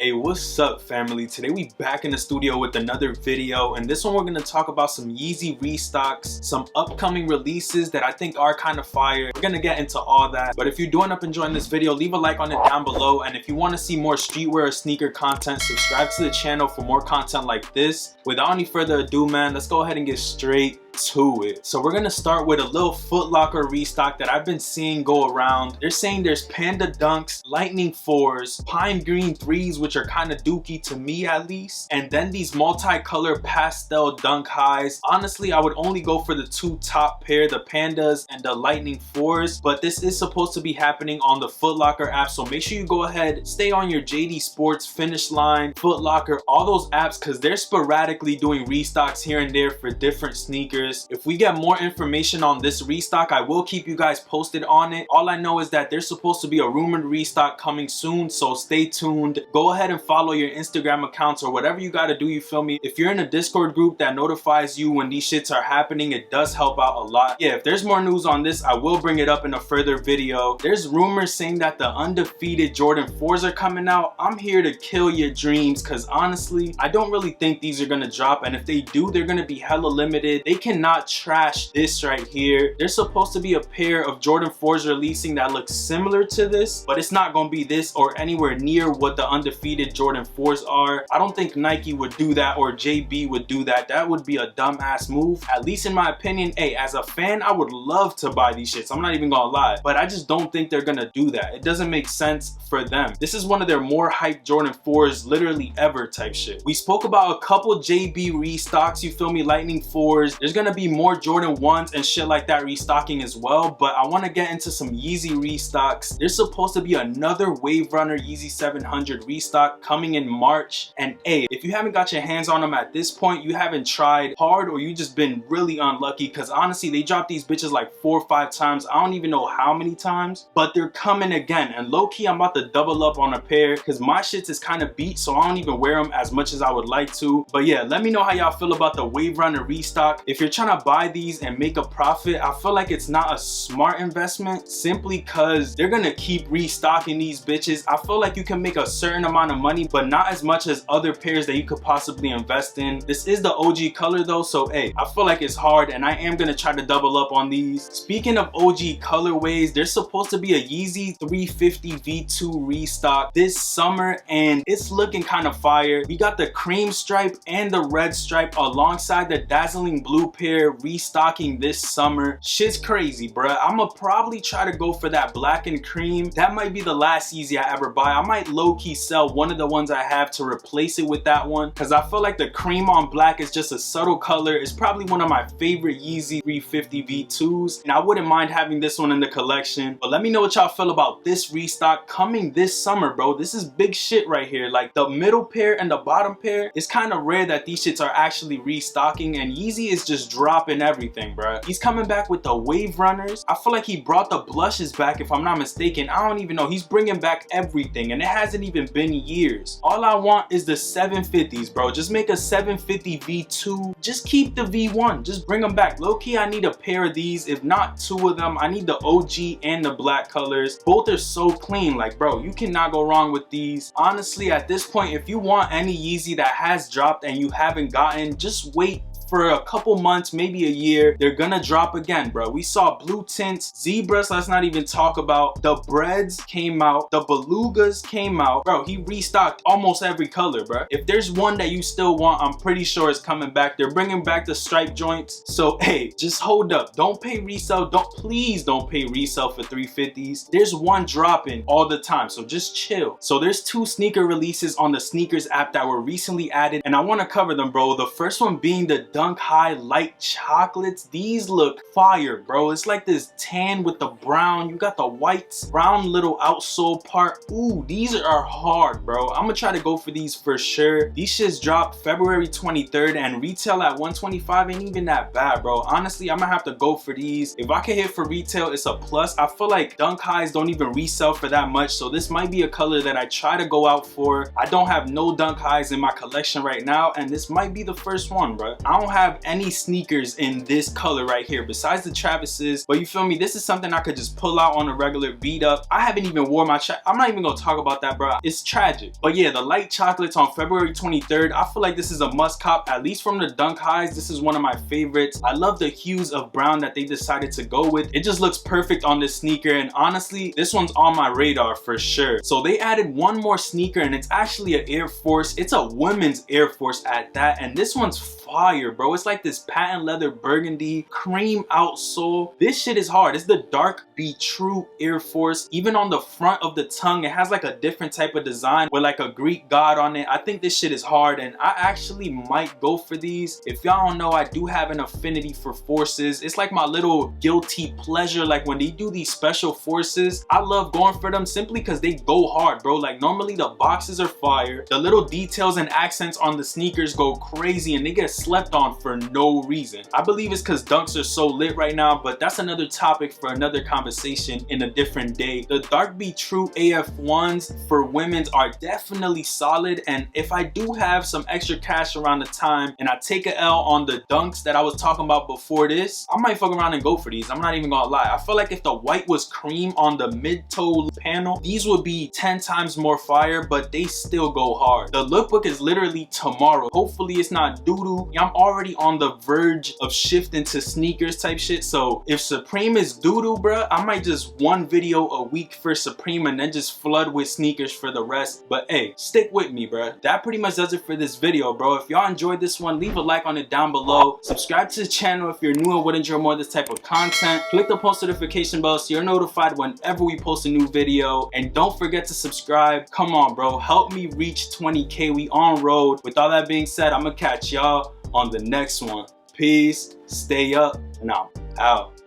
Hey, what's up, family? Today we back in the studio with another video, and this one we're gonna talk about some Yeezy restocks, some upcoming releases that I think are kind of fire. We're gonna get into all that, but if you do end up enjoying this video, leave a like on it down below, and if you want to see more streetwear or sneaker content, subscribe to the channel for more content like this. Without any further ado, man, let's go ahead and get straight to it. So we're gonna start with a little Foot Locker restock that I've been seeing go around. They're saying there's Panda Dunks, Lightning 4s, Pine Green 3s, which are kind of dookie to me at least, and then these multicolor pastel Dunk Highs. Honestly, I would only go for the two top pair, the Pandas and the Lightning 4s, but this is supposed to be happening on the Foot Locker app, so make sure you go ahead, stay on your JD Sports, Finish Line, Foot Locker, all those apps, because they're sporadically doing restocks here and there for different sneakers. If we get more information on this restock, I will keep you guys posted on it. All I know is that there's supposed to be a rumored restock coming soon, so stay tuned. Go ahead and follow your Instagram accounts or whatever you gotta do, you feel me? If you're in a Discord group that notifies you when these shits are happening, it does help out a lot. Yeah, if there's more news on this, I will bring it up in a further video. There's rumors saying that the Undefeated Jordan 4s are coming out. I'm here to kill your dreams, because honestly, I don't really think these are gonna drop, and if they do, they're gonna be hella limited. They cannot trash this right here. There's supposed to be a pair of Jordan 4s releasing that looks similar to this, but it's not gonna be this or anywhere near what the Undefeated Jordan 4s are. I don't think Nike would do that or JB would do that. That would be a dumbass move, at least in my opinion. Hey, as a fan, I would love to buy these shits, I'm not even gonna lie, but I just don't think they're gonna do that. It doesn't make sense for them. This is one of their more hyped Jordan 4s literally ever type shit. We spoke about a couple JB restocks, you feel me, Lightning 4s. There's gonna be more Jordan 1s and shit like that restocking as well, but I want to get into some Yeezy restocks. There's supposed to be another Wave Runner Yeezy 700 restock coming in March, and hey, if you haven't got your hands on them at this point, you haven't tried hard or you just been really unlucky, because honestly, they dropped these bitches like 4 or 5 times. I don't even know how many times, but they're coming again, and low-key I'm about to double up on a pair because my shits is kind of beat, so I don't even wear them as much as I would like to. But yeah, let me know how y'all feel about the Wave Runner restock. If you're trying to buy these and make a profit, I feel like it's not a smart investment, simply because they're gonna keep restocking these bitches. I feel like you can make a certain amount of money, but not as much as other pairs that you could possibly invest in. This is the OG color though, so hey, I feel like it's hard, and I am gonna try to double up on these. Speaking of OG colorways, there's supposed to be a Yeezy 350 V2 restock this summer, and it's looking kind of fire. We got the cream stripe and the red stripe alongside the dazzling blue pair restocking this summer. Shit's crazy, bruh. I'ma probably try to go for that black and cream. That might be the last Yeezy I ever buy. I might low-key sell one of the ones I have to replace it with that one, because I feel like the cream on black is just a subtle color. It's probably one of my favorite Yeezy 350 V2s, and I wouldn't mind having this one in the collection. But let me know what y'all feel about this restock coming this summer, bro. This is big shit right here. Like, the middle pair and the bottom pair, it's kind of rare that these shits are actually restocking, and Yeezy is just dropping everything, bruh. He's coming back with the Wave Runners. I feel like he brought the blushes back, if I'm not mistaken. I don't even know. He's bringing back everything, and it hasn't even been years. All I want is the 750s, bro. Just make a 750 V2. Just keep the V1. Just bring them back. Low-key, I need a pair of these, if not 2 of them. I need the OG and the black colors. Both are so clean. Like, bro, you cannot go wrong with these. Honestly, at this point, if you want any Yeezy that has dropped and you haven't gotten, just wait for a couple months, maybe a year. They're gonna drop again, bro. We saw blue tints, zebras, let's not even talk about. The breads came out, the belugas came out. Bro, he restocked almost every color, bro. If there's one that you still want, I'm pretty sure it's coming back. They're bringing back the stripe joints. So hey, just hold up. Don't pay resale. Please don't pay resale for 350s. There's one dropping all the time, so just chill. So there's 2 sneaker releases on the sneakers app that were recently added, and I want to cover them, bro. The first one being the Dunk High light chocolates. These look fire, bro. It's like this tan with the brown. You got the white brown little outsole part. Ooh, these are hard, bro. I'm gonna try to go for these for sure. These shits dropped February 23rd, and retail at $125 ain't even that bad, bro. Honestly, I'm gonna have to go for these. If I can hit for retail, it's a plus. I feel like Dunk Highs don't even resell for that much, so this might be a color that I try to go out for. I don't have no Dunk Highs in my collection right now, and this might be the first one, bro. I don't don't have any sneakers in this color right here besides the Travis's, but you feel me, this is something I could just pull out on a regular beat up. I haven't even wore my I'm not even gonna talk about that, bro. It's tragic. But yeah, the light chocolates on February 23rd, I feel like this is a must cop, at least from the Dunk Highs. This is one of my favorites. I love the hues of brown that they decided to go with. It just looks perfect on this sneaker, and honestly, this one's on my radar for sure. So they added one more sneaker, and it's actually an Air Force. It's a women's Air Force at that, and this one's fire, bro. It's like this patent leather burgundy cream outsole. This shit is hard. It's the dark Be True Air Force. Even on the front of the tongue, it has like a different type of design with like a Greek god on it. I think this shit is hard, and I actually might go for these. If y'all don't know, I do have an affinity for forces. It's like my little guilty pleasure. Like when they do these special forces, I love going for them simply because they go hard, bro. Like normally the boxes are fire, the little details and accents on the sneakers go crazy, and they get slept on for no reason. I believe it's because dunks are so lit right now, but that's another topic for another conversation in a different day. The dark Be True AF1s for women's are definitely solid, and if I do have some extra cash around the time and I take a L on the dunks that I was talking about before this, I might fuck around and go for these. I'm not even gonna lie. I feel like if the white was cream on the mid-toe panel, these would be 10 times more fire, but they still go hard. The lookbook is literally tomorrow. Hopefully it's not doo-doo. I'm already on the verge of shifting to sneakers type shit, so if Supreme is doo-doo, bruh, I might just one video a week for Supreme and then just flood with sneakers for the rest. But hey, stick with me, bruh. That pretty much does it for this video, bro. If y'all enjoyed this one, leave a like on it down below. Subscribe to the channel if you're new and would enjoy more of this type of content. Click the post notification bell so you're notified whenever we post a new video, and don't forget to subscribe. Come on, bro, help me reach 20K. We on road. With all that being said, I'm gonna catch y'all on the next one. Peace, stay up, and I'm out.